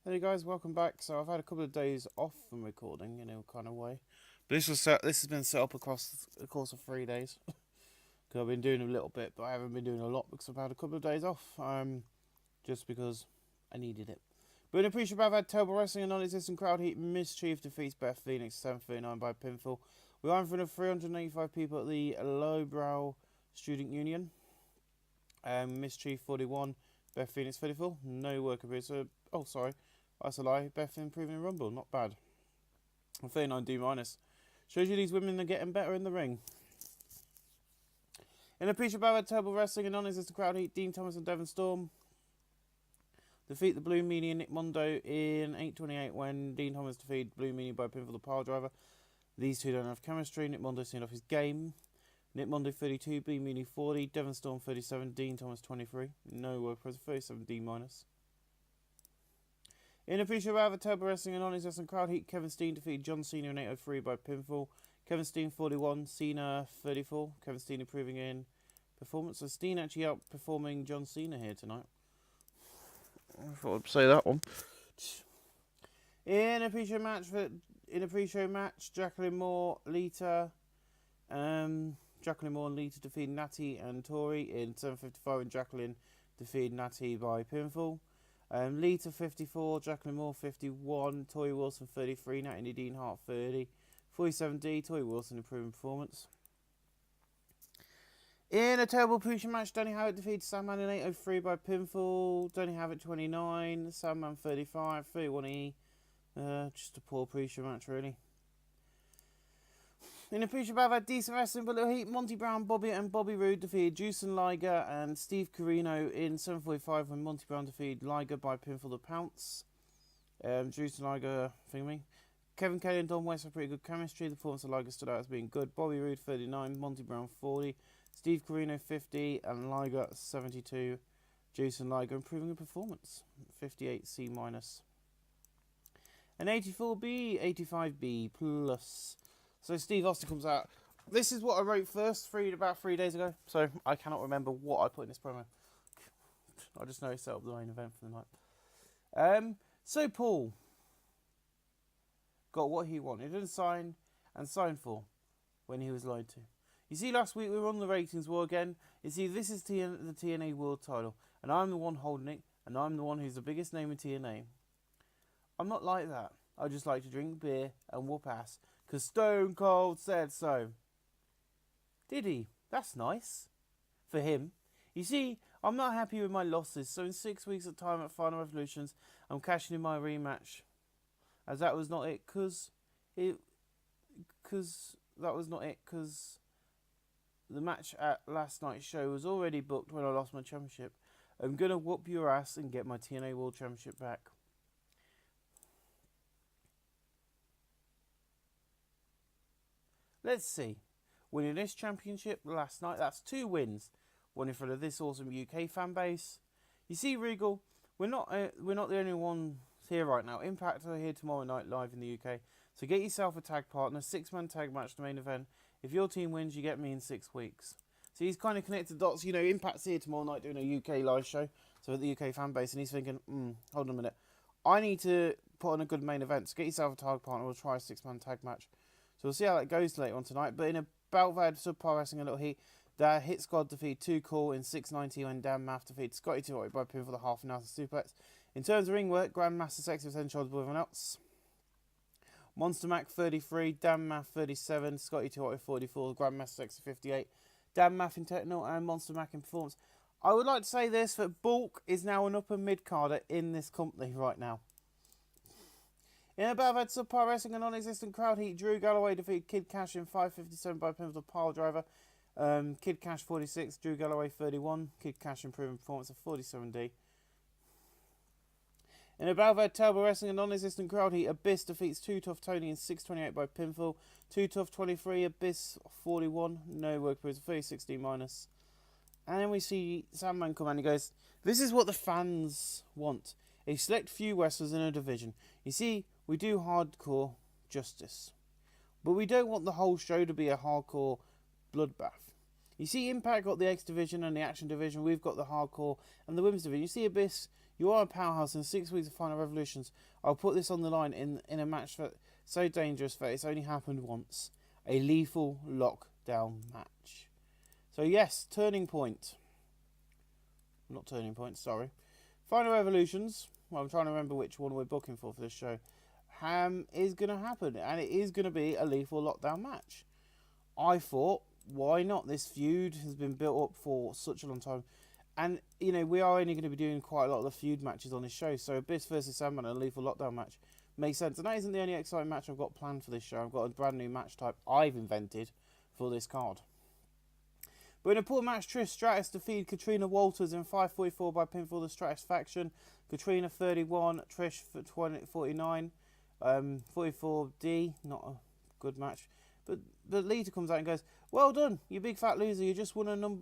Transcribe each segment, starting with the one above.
Hey guys, welcome back. So I've had a couple of days off from recording in a kind of way, but this has been set up across the course of 3 days. Because I've been doing a little bit, but I haven't been doing a lot because I've had a couple of days off. Just because I needed it. But in a pre-show, I've had Turbo Wrestling and non-existent crowd heat. Mischief defeats Beth Phoenix 7:39 by pinfall. We are in front of 385 people at the Lowbrow Student Union. Mischief 41, Beth Phoenix 34. No work appears. So, oh sorry. That's a lie. Beth improving in Rumble. Not bad. 39 D minus. Shows you these women are getting better in the ring. In a pre-show battle, Turbo Wrestling and non-existent crowd heat. Dean Thomas and Devon Storm defeat the Blue Meanie and Nick Mondo in 8:28 when Dean Thomas defeated Blue Meanie by pinfall the pile driver. These two don't have chemistry. Nick Mondo seen off his game. Nick Mondo 32, Blue Meanie 40, Devon Storm 37, Dean Thomas 23. No work for 37 D minus. In a pre-show battle, Turbo Wrestling and non-existent crowd heat. Kevin Steen defeated John Cena in 8:03 by pinfall. Kevin Steen 41, Cena 34. Kevin Steen improving in performance. So Steen actually outperforming John Cena here tonight. I thought I'd say that one. In a pre-show match, Jacqueline Moore, Lita, Jacqueline Moore and Lita defeated Natty and Tori in 7:55, and Jacqueline defeated Natty by pinfall. Lita 54, Jacqueline Moore 51, Tori Wilson 33, Natty Dean Hart 30, 47D, Tori Wilson improving performance. In a terrible pre-show match, Danny Havoc defeated Sandman in 8:03 by pinfall. Danny Havoc 29, Sandman 35, 31E. Just a poor pre-show match, really. In a pre-show battle, decent wrestling but little heat. Monty Brown, Bobby Roode defeated Juice and Liger and Steve Carino in 7:45 when Monty Brown defeated Liger by pinfall the Pounce. Juice and Liger thingy. Kevin Kelly and Don West have pretty good chemistry. The performance of Liger stood out as being good. Bobby Roode 39, Monty Brown 40, Steve Carino 50, and Liger 72. Juice and Liger improving in performance. 58 C minus. An 84B, 85B plus. So Steve Austin comes out. This is what I wrote first, about 3 days ago. So I cannot remember what I put in this promo. I just know he set up the main event for the night. So Paul got what he wanted and signed for when he was lied to. You see, last week we were on the ratings war again. You see, this is the TNA World title, and I'm the one holding it, and I'm the one who's the biggest name in TNA. I'm not like that. I just like to drink beer and whoop ass. Because Stone Cold said so. Did he? That's nice. For him. You see, I'm not happy with my losses, so in 6 weeks of time at Final Revolutions, I'm cashing in my rematch. As that was not it, because the match at last night's show was already booked when I lost my championship. I'm going to whoop your ass and get my TNA World Championship back. Let's see. Winning this championship last night, that's 2 wins. One in front of this awesome UK fan base. You see, Regal, we're not the only ones here right now. Impact are here tomorrow night live in the UK. So get yourself a tag partner, 6-man tag match, the main event. If your team wins, you get me in 6 weeks. So he's kind of connected dots. You know, Impact's here tomorrow night doing a UK live show. So at the UK fan base, and he's thinking, hold on a minute. I need to put on a good main event. So get yourself a tag partner. We'll try a 6-man tag match. So we'll see how that goes later on tonight. But in a bout of subpar wrestling, a little heat, the Hit Squad defeated Too Cool in 6:90 when Dan Maff defeated Scotty Tuohy by pinfall for the half an hour suplex. In terms of ring work, Grandmaster Sexy was 10 shoulders above everyone else. Monster Mac 33, Dan Maff 37, Scotty Tuohy 44, Grandmaster Sexy 58, Dan Maff in technical and Monster Mac in performance. I would like to say this, that Bulk is now an upper mid-carder in this company right now. In a battle of subpar wrestling and non-existent crowd heat, Drew Galloway defeated Kid Cash in 5:57 by pinfall pile driver. Kid Cash 46, Drew Galloway 31. Kid Cash improving performance of 47D. In a battle of Turbo Wrestling and non-existent crowd heat, Abyss defeats Too Tough Tony in 6:28 by pinfall. Too Tough 23, Abyss 41. No work for his 360 minus. And then we see Sandman come and he goes, this is what the fans want. A select few wrestlers in a division. You see, we do hardcore justice. But we don't want the whole show to be a hardcore bloodbath. You see, Impact got the X division and the Action division. We've got the hardcore and the women's division. You see, Abyss, You are a powerhouse. In 6 weeks of Final Revolutions, I'll put this on the line in a match that so dangerous that it's only happened once. A lethal lockdown match. So yes, turning point. Not turning point, sorry. Final Revolutions. Well, I'm trying to remember which one we're booking for this show. Is going to happen, and it is going to be a lethal lockdown match. I thought, why not? This feud has been built up for such a long time. And, you know, we are only going to be doing quite a lot of the feud matches on this show. So Abyss versus Sandman and a lethal lockdown match makes sense. And that isn't the only exciting match I've got planned for this show. I've got a brand new match type I've invented for this card. But in a poor match, Trish Stratus defeated Katrina Walters in 5:44 by pinfall. The Stratus faction. Katrina 31, Trish for 49. 44D, not a good match. But Lita comes out and goes, well done, you big fat loser, you just won a number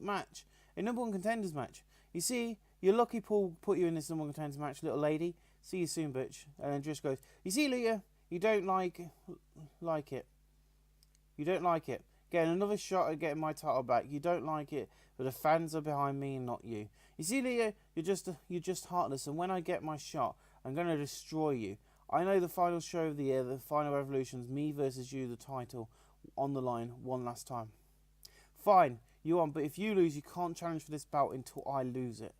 one contenders match. You see, you're lucky Paul put you in this number one contenders match, little lady. See you soon, bitch. And then Trish goes, you see, Lita, you don't like it. You don't like it. Getting another shot at getting my title back. You don't like it, but the fans are behind me and not you. You see, Lita, you're just heartless, and when I get my shot, I'm going to destroy you. I know the final show of the year, the Final Revolution's me versus you, the title on the line one last time. Fine, you won, but if you lose, you can't challenge for this belt until I lose it.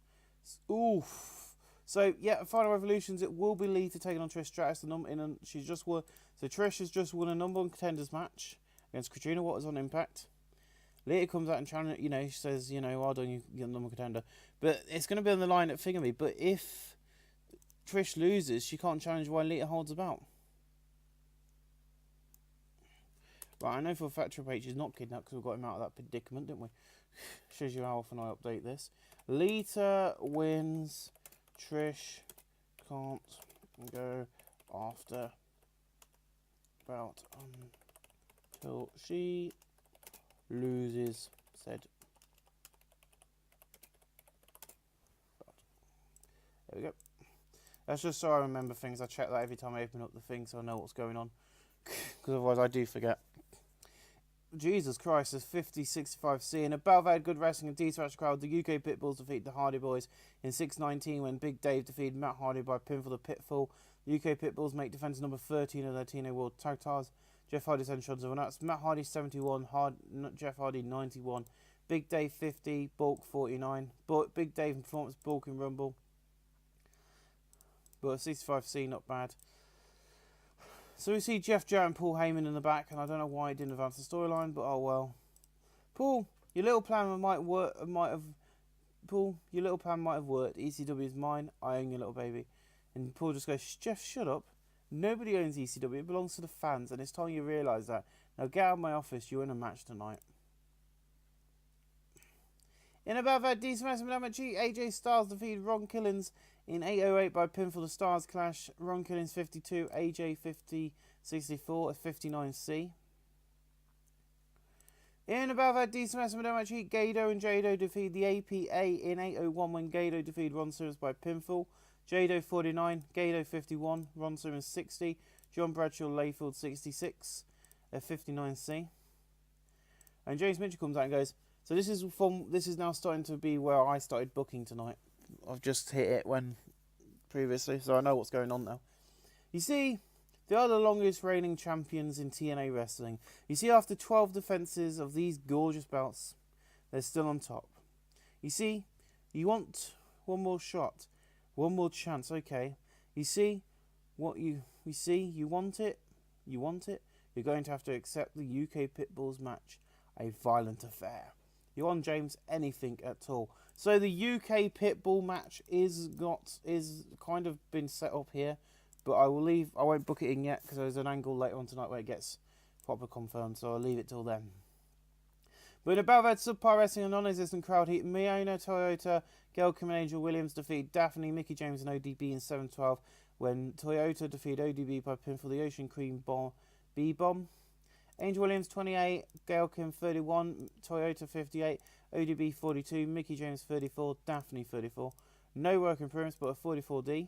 Oof. So, yeah, Final Revolutions, it will be Lita taking on Trish Stratus. She's just won. So Trish has just won a number one contenders match against Katrina Waters on Impact. Lita comes out and challenges, you know, she says, you know, well done, you're the number one contender. But it's going to be on the line at Figure Me. But if Trish loses, she can't challenge why Lita holds the belt. Right, I know for a fact Triple H is not kidnapped because we got him out of that predicament, didn't we? Shows you how often I update this. Lita wins. Trish can't go after belt until she loses said belt. There we go. That's just so I remember things. I check that every time I open up the thing so I know what's going on. Because otherwise I do forget. Jesus Christ, there's 50-65C. In a battle that had good wrestling and decent crowd, the UK Pitbulls defeated the Hardy Boys in 6:19 when Big Dave defeated Matt Hardy by pinfall the Pitfall. The UK Pitbulls make defence number 13 of their TNA World Tag Titles. Jeff Hardy 10 shots of an axe. Matt Hardy 71, Jeff Hardy 91. Big Dave 50, Bulk 49. Big Dave in performance, Bulk in Rumble. But 65C, not bad. So we see Jeff Jarrett and Paul Heyman in the back, and I don't know why it didn't advance the storyline, but oh well. Paul, your little plan might have worked. ECW is mine. I own your little baby. And Paul just goes, Jeff, shut up. Nobody owns ECW. It belongs to the fans, and it's time you realise that. Now get out of my office. You're in a match tonight. In about that decent match, AJ Styles defeated Ron Killings in 8:08 by pinfall. The Stars clash. Ron Killings 52, AJ 64 at 59C. In about that decent match, Gado and Jado defeated the APA in 8:01 when Gado defeated Ron Simmons by pinfall. Jado 49, Gado 51, Ron Simmons 60, John Bradshaw Layfield 66 at 59C. And James Mitchell comes out and goes, so this is now starting to be where I started booking tonight. I've just hit it when previously, so I know what's going on now. You see, they are the longest reigning champions in TNA wrestling. You see, after 12 defenses of these gorgeous belts, they're still on top. You see, you want one more shot, one more chance. Okay, you see what you want it. You want it. You're going to have to accept the UK Pitbulls match, a violent affair. You on James anything at all? So the UK Pitbull match is kind of been set up here, but I won't book it in yet because there's an angle later on tonight where it gets proper confirmed, so I'll leave it till then. But in a battle that subpar wrestling and non-existent crowd heat, Miona Toyota, Gail Kim and Angel Williams defeat Daphne, Mickey James and ODB in 7:12 when Toyota defeated ODB by pinfall the Ocean Cream B-Bomb. Angel Williams 28, Gail Kim 31, Toyota 58, ODB 42, Mickey James 34, Daphne 34. No work improvements but a 44D.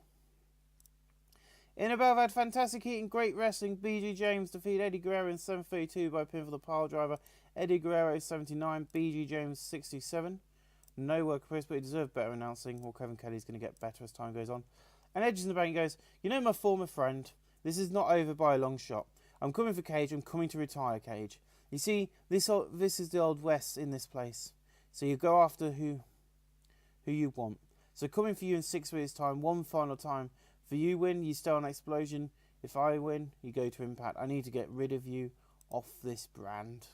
In a battle that had fantastic heat and great wrestling, BG James defeated Eddie Guerrero in 7:32 by pinfall the pile driver. Eddie Guerrero 79, BG James 67. No work for Chris, but he deserved better announcing. Well, Kevin Kelly's going to get better as time goes on. And Edge in the bank goes, you know, my former friend, this is not over by a long shot. I'm coming for Cage. I'm coming to retire Cage. You see, this is the old West in this place. So you go after who you want. So coming for you in 6 weeks' time, one final time. For you win, you stay on Explosion. If I win, you go to Impact. I need to get rid of you off this brand.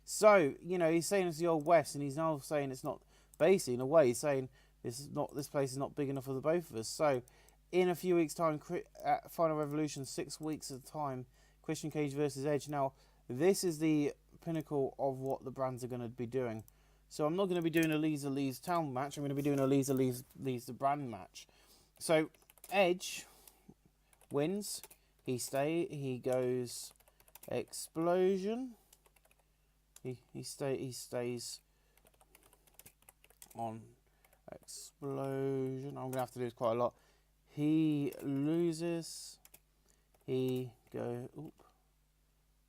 So, you know, he's saying it's the old West, and he's now saying it's not. Basically, in a way, he's saying this place is not big enough for the both of us. So, in a few weeks' time, at Final Revolution, 6 weeks at a time, Christian Cage versus Edge. Now, this is the pinnacle of what the brands are going to be doing. So, I'm not going to be doing a Lisa leaves town match. I'm going to be doing a Lisa leaves the brand match. So, Edge wins. He goes Explosion. He stays on Explosion. I'm gonna have to do this quite a lot. He loses. He go. Oop.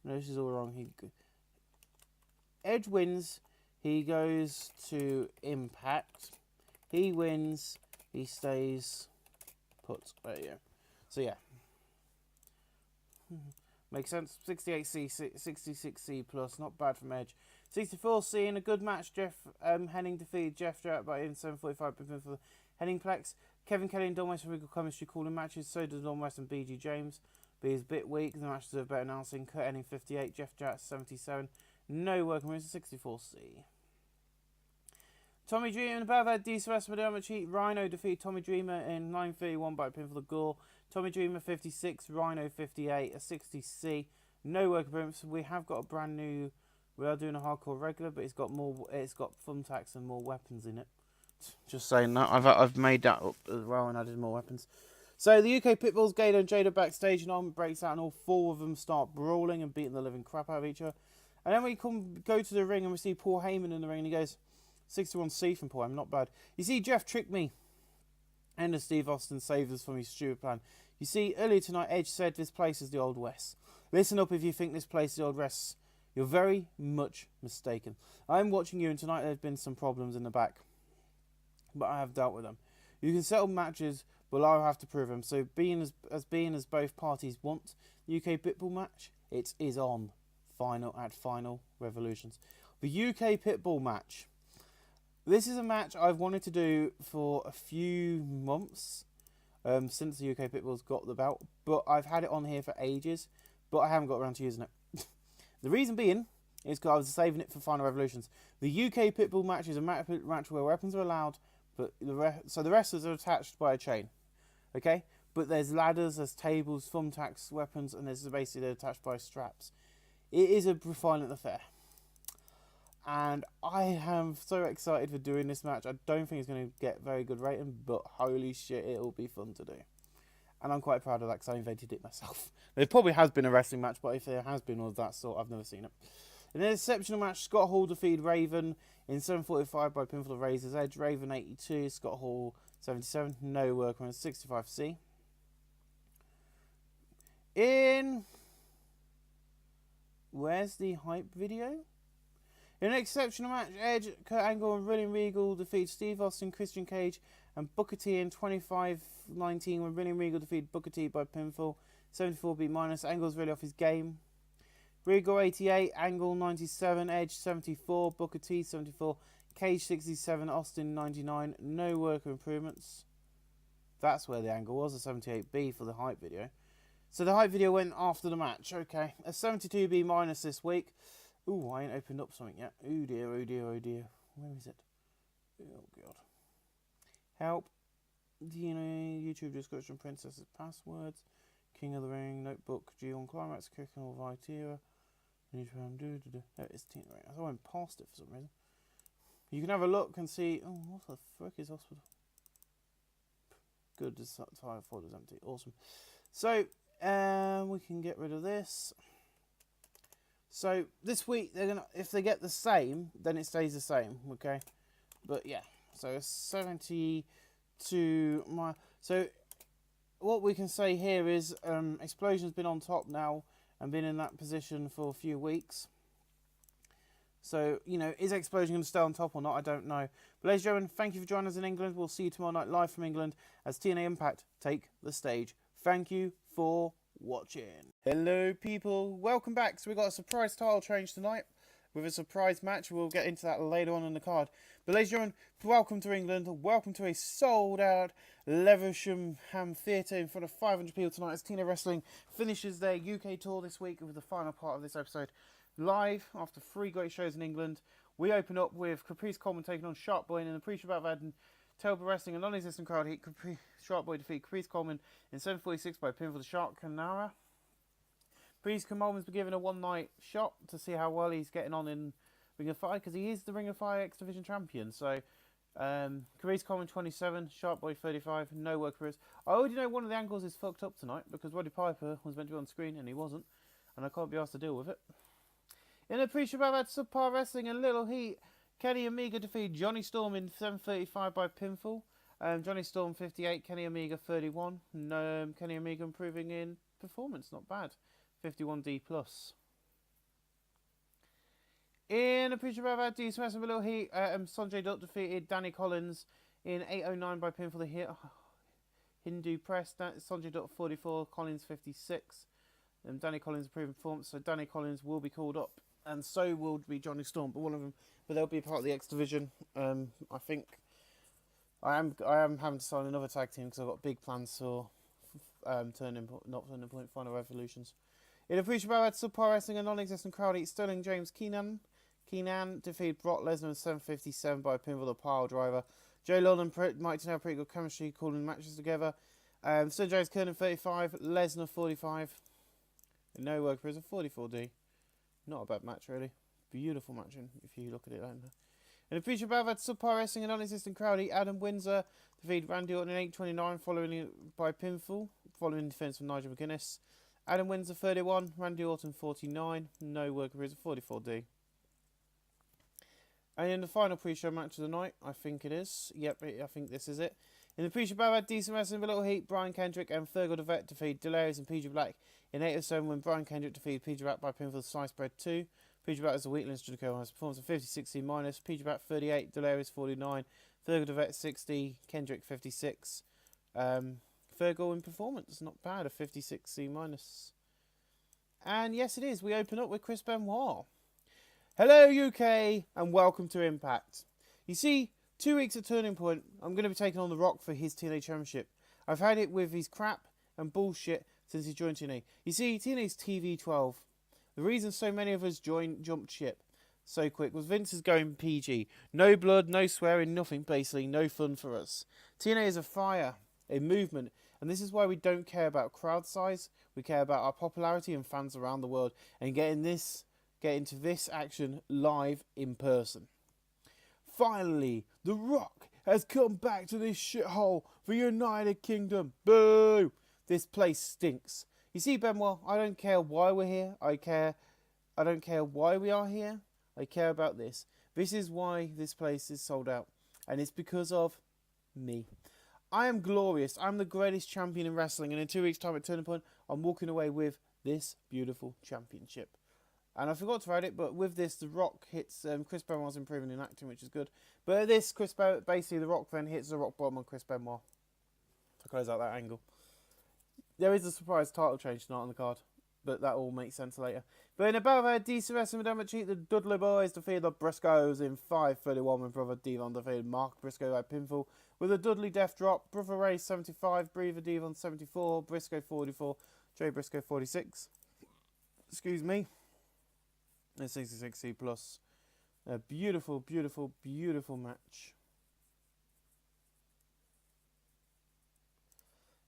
No, this is all wrong. Edge wins. He goes to Impact. He wins. He stays put. There you go. So yeah. Makes sense. 68C, 66C plus, not bad from Edge. 64C in a good match. Jeff Henning defeated Jeff Jarrett by in 7:45 for the Henningplex. Kevin Kelly and Don West have chemistry calling matches. So does Don West and BG James. But he's a bit weak. The match deserves better announcing. Kurt Henning 58, Jeff Jarrett 77. No working moves. 64C. Tommy Dreamer and the Bad DCS for cheat. Rhino defeated Tommy Dreamer in 9:31 by pinfall of Gore. Tommy Dreamer 56, Rhino 58, a 60C. No work appearance. We have got a brand new. We are doing a hardcore regular, but it's got thumbtacks and more weapons in it. Just saying that. I've made that up as well and added more weapons. So the UK Pitbulls, Gator and Jada backstage, and Arm breaks out, and all four of them start brawling and beating the living crap out of each other. And then we go to the ring and we see Paul Heyman in the ring, and he goes 61C from Paul Heyman, not bad. You see, Jeff tricked me. And Steve Austin saved us from his stupid plan. You see, earlier tonight, Edge said this place is the Old West. Listen up if you think this place is the Old West. You're very much mistaken. I'm watching you, and tonight there have been some problems in the back. But I have dealt with them. You can settle matches, but I'll have to prove them. So being as both parties want UK Pitbull match, it is on Final Revolutions. The UK Pitbull match. This is a match I've wanted to do for a few months since the UK Pitbull's got the belt, but I've had it on here for ages, but I haven't got around to using it. The reason being is because I was saving it for Final Revolutions. The UK Pitbull match is a match where weapons are allowed, but so the wrestlers are attached by a chain, okay? But there's ladders, there's tables, thumbtacks, weapons, and there's basically they're attached by straps. It is a violent affair. And I am so excited for doing this match. I don't think it's going to get very good rating, but holy shit, it'll be fun to do. And I'm quite proud of that because I invented it myself. There probably has been a wrestling match, but if there has been of that sort, I've never seen it. In an exceptional match, Scott Hall defeated Raven in 7:45 by pinfall of Razor's Edge. Raven 82, Scott Hall 77. No work on 65C. Where's the hype video? In an exceptional match, Edge, Kurt Angle and William Regal defeat Steve Austin, Christian Cage and Booker T in 25-19 when William Regal defeated Booker T by pinfall. 74 beat minus. Angle's really off his game. Regal 88, Angle 97, Edge 74, Booker T 74, Cage 67, Austin 99. No work improvements. That's where the angle was, a 78B for the hype video. So the hype video went after the match. Okay, a 72B minus this week. Ooh, I ain't opened up something yet. Oh dear, oh dear, oh dear. Where is it? Oh god. Help. DNA, YouTube description, Princess's passwords, King of the Ring, Notebook, G1 Climax, Kicking or Vitera. There it is, TNA. I went past it for some reason. You can have a look and see. Oh, what the frick is hospital? Good, this tire folder's empty. Awesome. So, we can get rid of this. So this week they're gonna, if they get the same, then it stays the same, okay? But yeah, so 72 so what we can say here is Explosion's been on top now and been in that position for a few weeks. So, you know, is Explosion going to stay on top or not? I don't know. But ladies and gentlemen, thank you for joining us in England. We'll see you tomorrow night live from England as TNA Impact take the stage. Thank you for watching. Hello, people. Welcome back. So we've got a surprise title change tonight with a surprise match. We'll get into that later on in the card. But ladies and gentlemen, welcome to England. Welcome to a sold-out Leversham Theatre in front of 500 people tonight as TNA Wrestling finishes their UK tour this week with the final part of this episode. Live after 3 great shows in England, we open up with Caprice Coleman taking on Sharp Boy in an appreciative battle and Telber Wrestling, a non-existent crowd heat. Sharp Boy defeat Caprice Coleman in 7:46 by pinfall to Shark Canara. Caprice Coleman's been given a one-night shot to see how well he's getting on in Ring of Fire, because he is the Ring of Fire X Division champion. So, Caprice Coleman 27, Sharp Boy 35, no work for us. I already know one of the angles is fucked up tonight because Roddy Piper was meant to be on screen and he wasn't, and I can't be asked to deal with it. In a pre-show about Subpar Wrestling and Little Heat, Kenny Omega defeated Johnny Storm in 7:35 by pinfall. Johnny Storm 58, Kenny Omega 31. Kenny Omega improving in performance, not bad. 51D+. In a pre-show about D Smash and Little Heat, Sanjay Dutt defeated Danny Collins in 8:09 by pinfall. The Hindu Press, Sanjay Dutt 44, Collins 56. Danny Collins improving performance, so Danny Collins will be called up. And so will be Johnny Storm, but they'll be part of the X Division. I think I am having to sign another tag team because I've got big plans for Turning Point Final Revolutions. In a pre-show about Subpar Wrestling, a non-existent crowd heat, Sterling James Keenan defeated Brock Lesnar in 7:57 by a pinfall the pile driver. Joe Lord and Mike have pretty good chemistry calling matches together. Sterling James Kernan 35, Lesnar 45. No work for us, a 44D. Not a bad match, really. Beautiful match, if you look at it like that. In a feature battle at Subpar Wrestling, a non-existent crowd, Adam Windsor defeated Randy Orton in 8:29 following by pinfall, following defense from Nigel McGuinness. Adam Windsor 31, Randy Orton 49, no work for his 44D. And in the final pre-show match of the night, I think it is. Yep, I think this is it. In the pre-show battle at Decent Wrestling with Little Heat, Brian Kendrick and Fergal DeVette defeated Delirious and PJ Black in 8:07 when Brian Kendrick defeated PJ Black by pinfall Slice Bread 2. PJ Black is the weakling Jericho has performance of 50-60 minus. PJ Black 38, Delirious 49, Fergal DeVette 60, Kendrick 56. Fergal in performance, not bad, a 56C minus. And yes, it is. We open up with Chris Benoit. Hello, UK, and welcome to Impact. You see, 2 weeks at Turning Point, I'm going to be taking on The Rock for his TNA Championship. I've had it with his crap and bullshit since he joined TNA. You see, TNA's TV12. The reason so many of us jumped ship so quick was Vince is going PG. No blood, no swearing, nothing, basically, no fun for us. TNA is a fire, a movement, and this is why we don't care about crowd size. We care about our popularity and fans around the world and get into this action live in person. Finally, The Rock has come back to this shithole for United Kingdom. Boo! This place stinks. You see, Benoit, I don't care why we're here. I don't care why we are here. I care about this. This is why this place is sold out. And it's because of me. I am glorious. I'm the greatest champion in wrestling. And in 2 weeks' time at Turning Point, I'm walking away with this beautiful championship. And I forgot to write it, but with this, The Rock hits... Chris Benoit's improving in acting, which is good. But at this, basically, The Rock then hits the rock bottom on Chris Benoit. To close out that angle. There is a surprise title change tonight on the card. But that all makes sense later. But in about that, DCS and Madame Cheat, the Dudley Boys defeated the Briscoes in 5:31 when Brother Devon defeated Mark Briscoe by pinfall. With a Dudley death drop, Brother Ray 75, Breather Devon 74, Briscoe 44, Jay Briscoe 46. Excuse me. And 66C plus. A beautiful, beautiful, beautiful match.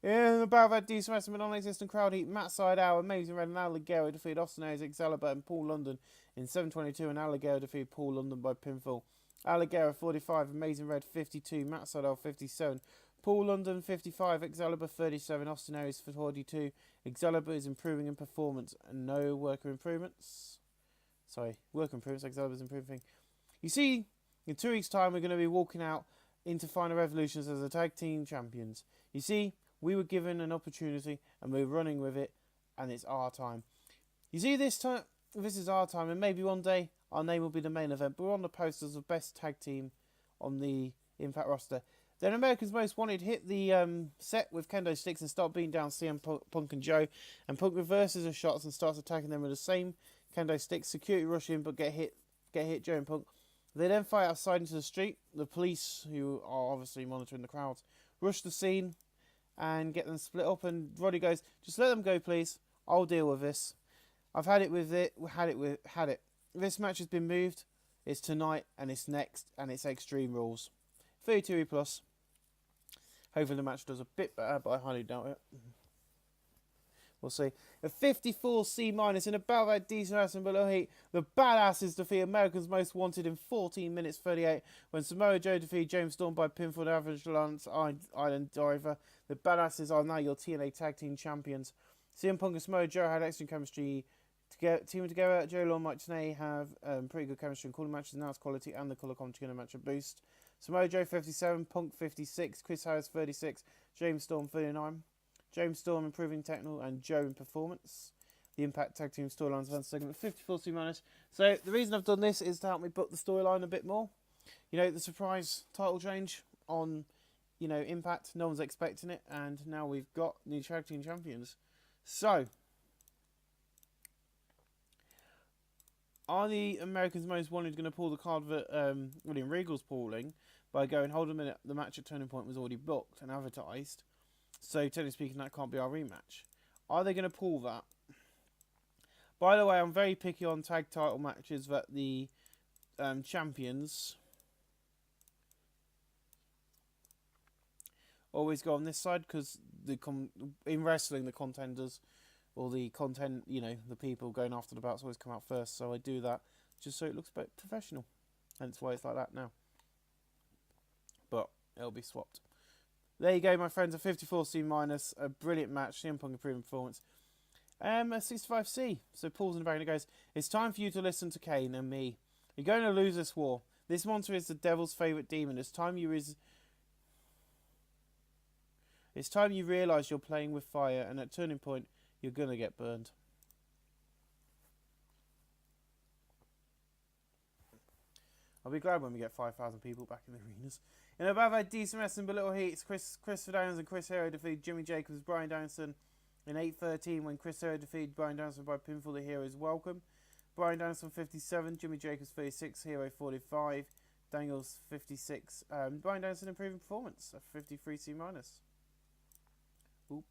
In about that decent wrestling with non-existent crowd heat, Matt Sydal, Amazing Red and Al Ligero defeated Austin Aries, Excalibur and Paul London in 7:22 and Al Ligero defeated Paul London by pinfall. Al Ligero 45, Amazing Red 52, Matt Sydal 57, Paul London 55, Excalibur 37, Austin Aries 42. Excalibur is improving in performance and no worker improvements. Work improvements, Excalibur's improving. You see, in 2 weeks' time we're going to be walking out into Final Revolutions as the tag team champions. You see, we were given an opportunity and we're running with it, and it's our time. You see, this is our time, and maybe one day our name will be the main event. But we're on the posters of best tag team on the Impact roster. Then America's Most Wanted hit the set with kendo sticks and start beating down CM Punk and Joe. And Punk reverses the shots and starts attacking them with the same kendo sticks. Security rush in but get hit Joe and Punk. They then fight outside into the street. The police, who are obviously monitoring the crowds, rush the scene and get them split up. And Roddy goes, "Just let them go, please. I'll deal with this. I've had it with it. Had it. This match has been moved. It's tonight and it's next and it's Extreme Rules. 32 plus. Hopefully the match does a bit better, but I highly doubt it. We'll see. A 54C minus in a battle at decent wrestling below heat. The Badasses defeat America's Most Wanted in 14 minutes 38 when Samoa Joe defeated James Storm by pinfall and Average Lance Island Diver. The Badasses are now your TNA Tag Team Champions. CM Punk and Samoa Joe had excellent chemistry teaming together. Joe Law and Mike Tenay have pretty good chemistry and cooler matches, announced quality and the colour commentary match a boost. Samoa Joe 57, Punk 56, Chris Harris 36, James Storm 39. James Storm improving technical and Joe in performance. The Impact Tag Team storylines event segment 54C minus. So the reason I've done this is to help me book the storyline a bit more. You know, the surprise title change on, you know, Impact. No one's expecting it, and now we've got new Tag Team Champions. So, are the Americans Most Wanted going to pull the card that William Regal's pulling by going, hold a minute, the match at Turning Point was already booked and advertised, so technically speaking that can't be our rematch? Are they going to pull that? By the way, I'm very picky on tag title matches that the champions always go on this side, because in wrestling the contenders or the content, you know, the people going after the belts always come out first, so I do that just so it looks a bit professional. Hence why it's like that now. But it'll be swapped. There you go, my friends, a 54C minus, a brilliant match, CM Punk improving performance. A 65C, so Paul's in the back and it goes, "It's time for you to listen to Kane and me. You're going to lose this war. This monster is the devil's favourite demon. It's time you realise you're playing with fire, and at Turning Point, you're going to get burned." I'll be glad when we get 5,000 people back in the arenas. In a bad decent wrestling but little heat, it's Christopher Daniels and Chris Hero defeated Jimmy Jacobs and Brian Danielson in 8:13 when Chris Hero defeated Brian Danielson by pinfall. The Heroes welcome. Brian Danielson 57, Jimmy Jacobs 36, Hero 45, Daniels 56. Brian Danielson improving performance, a 53C minus. Oop.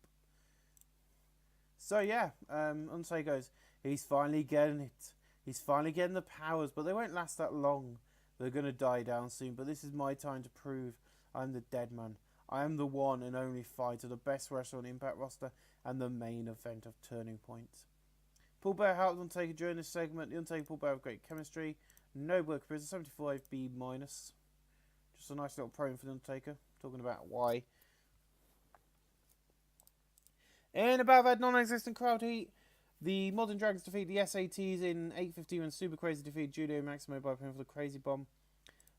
So yeah, Unsay goes, he's finally getting it. He's finally getting the powers, but they won't last that long. They're going to die down soon, but this is my time to prove I'm the dead man. I am the one and only fighter, the best wrestler on the Impact roster, and the main event of Turning Point. Paul Bearer helped Undertaker during this segment. The Undertaker and Paul Bearer have great chemistry. No work prison, 75B minus. Just a nice little promo for the Undertaker, talking about why. In a bad non-existent crowd heat, the Modern Dragons defeat the SATs in 8:15 when Super Crazy defeated Julio Maximo by pinfall for the Crazy Bomb.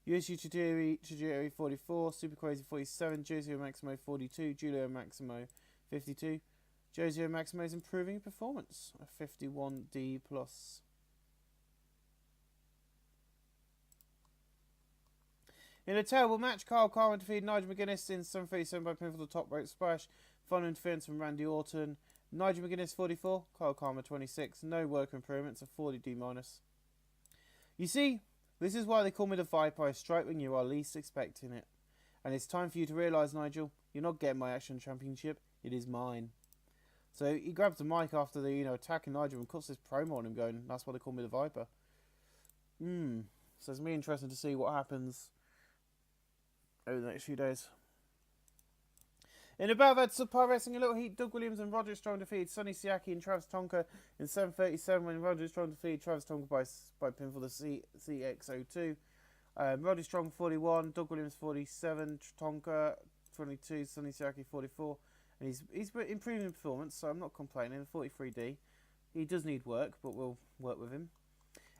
USU Tajiri 44, Super Crazy 47, Josio Maximo 42, Julio Maximo 52. Josio Maximo is improving performance, a 51D+. In a terrible match, Kyle Carmen defeated Nigel McGuinness in 7:37 by pinfall for the top rope splash. Fun interference from Randy Orton. Nigel McGuinness 44, Kyle Karma 26, no work improvements, a 40D minus. You see, this is why they call me the Viper. I strike when you are least expecting it. And it's time for you to realise, Nigel, you're not getting my Action Championship, it is mine. So he grabs the mic after the attacking Nigel and cuts this promo on him going, that's why they call me the Viper. So it's going to be interesting to see what happens over the next few days. In a battle at Super Wrestling, a little heat, Doug Williams and Roderick Strong defeated Sonny Siaki and Travis Tonka in 7:37 when Roderick Strong defeated Travis Tonka by pinfall the CX02. Roderick Strong 41, Doug Williams 47, Tonka 22, Sonny Siaki 44. And he's improving performance, so I'm not complaining. 43D. He does need work, but we'll work with him.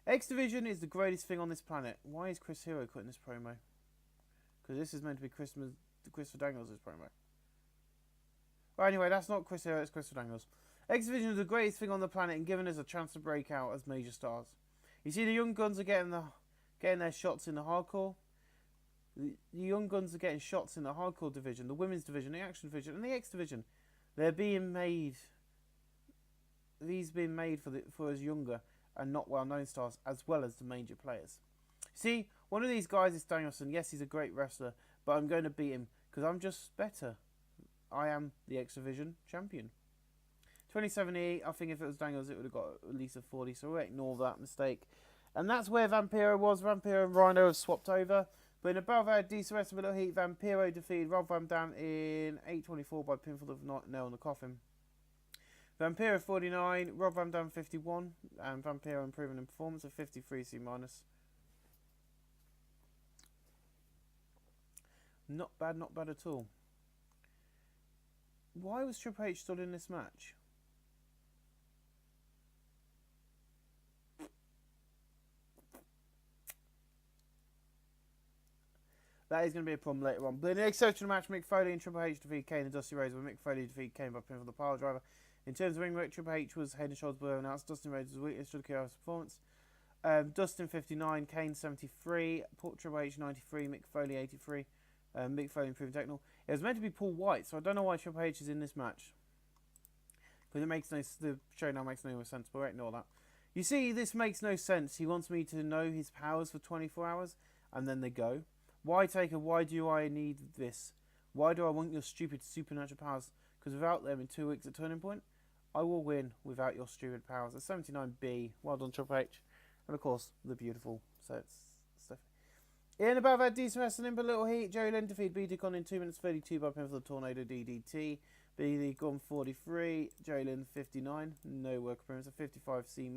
X Division is the greatest thing on this planet. Why is Chris Hero cutting this promo? Because this is meant to be Christopher Daniels' promo. Well, anyway, that's not Chris Hero, it's Christopher Daniels. X Division is the greatest thing on the planet and given us a chance to break out as major stars. You see, the young guns are getting their shots in the hardcore. The young guns are getting shots in the hardcore division, the women's division, the action division, and the X division. They're being made. These being made for us younger and not well-known stars, as well as the major players. See, one of these guys is Danielson. Yes, he's a great wrestler, but I'm going to beat him because I'm just better. I am the X division champion. 2070. I think if it was Daniels, it would have got at least a 40. So we'll ignore that mistake. And that's where Vampiro was. Vampiro and Rhino have swapped over. But in a battle of decent rest of middle heat, Vampiro defeated Rob Van Dam in 8:24 by pinfall of nail in the coffin. Vampiro 49, Rob Van Dam 51, and Vampiro improving in performance of 53 C-. Not bad at all. Why was Triple H still in this match? That is going to be a problem later on. But in the exceptional match, Mick Foley and Triple H defeated Kane and Dusty Rhodes, where Mick Foley defeated Kane by pinfall the pile driver. In terms of ring work, Triple H was head and shoulders below announced. Dustin Rhodes was weakness to the chaos performance. Dustin 59, Kane 73, Triple H 93, Mick Foley 83. Mick Foley improving technical. It was meant to be Paul White, so I don't know why Triple H is in this match. Because it makes the show now makes no sense, but we'll ignore that. You see, this makes no sense. He wants me to know his powers for 24 hours, and then they go. Why, Taker, why do I need this? Why do I want your stupid supernatural powers? Because without them in 2 weeks at Turning Point, I will win without your stupid powers. At 79B, well done, Triple H. And of course, the beautiful stuff. In about that decent wrestling, but little heat, Joey Lynn defeated BD Gunn in 2 minutes 32 by pinfall the Tornado DDT. BD Gunn 43, Joey Lynn 59, no work appearance of 55 C-.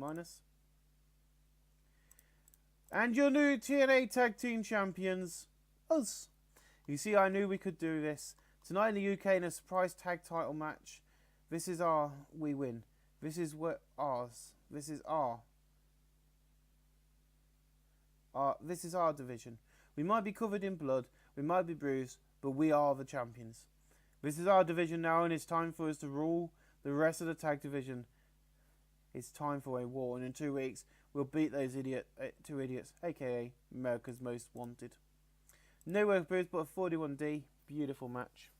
And your new TNA Tag Team Champions, us. You see, I knew we could do this. Tonight in the UK in a surprise tag title match. This is our, we win. This is what ours. This is our division. We might be covered in blood, we might be bruised, but we are the champions. This is our division now, and it's time for us to rule the rest of the tag division. It's time for a war, and in 2 weeks, we'll beat those two idiots, aka America's Most Wanted. No work bruised, but a 41D. Beautiful match.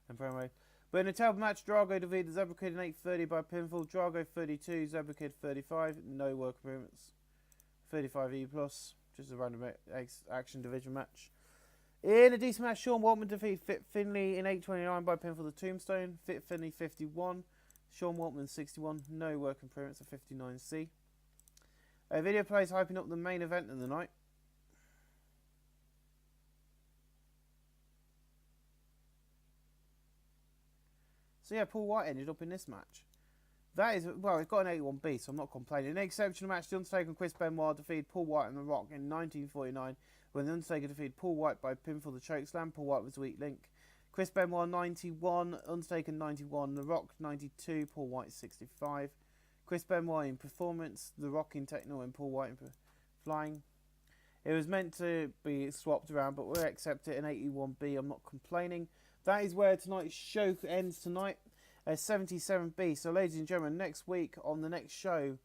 And promo. But in a terrible match, Drago defeated Zebra Kid in 8:30 by pinfall. Drago 32, Zebra Kid 35. No work improvements. 35E plus. Just a random action division match. In a decent match, Sean Waltman defeated Fit Finley in 8:29 by pinfall the Tombstone. Fit Finley 51. Sean Waltman 61. No work improvements of 59C. A video plays hyping up the main event of the night. So yeah, Paul White ended up in this match. That is, well, it's got an 81B, so I'm not complaining. In an exceptional match, The Undertaker and Chris Benoit defeated Paul White and The Rock in 1949, when The Undertaker defeated Paul White by pinfall the chokeslam. Paul White was the weak link. Chris Benoit 91, Undertaker 91, The Rock 92, Paul White 65. Chris Benoit in performance, The Rock in technical, and Paul White in flying. It was meant to be swapped around, but we'll accept it in 81B. I'm not complaining. That is where tonight's show ends tonight. 77B. So, ladies and gentlemen, next week on the next show,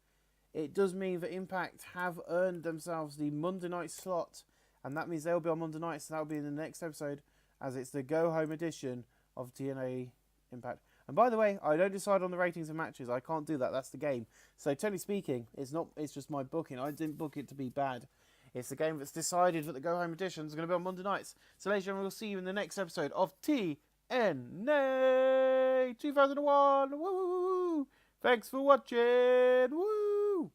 it does mean that Impact have earned themselves the Monday night slot, and that means they'll be on Monday night, so that'll be in the next episode, as it's the go home edition of TNA Impact. And by the way, I don't decide on the ratings of matches. I can't do that. That's the game. So, technically speaking, it's just my booking. I didn't book it to be bad. It's the game that's decided that the go home edition is going to be on Monday nights. So, ladies and gentlemen, we'll see you in the next episode of TNA 2001. Woo! Thanks for watching. Woo!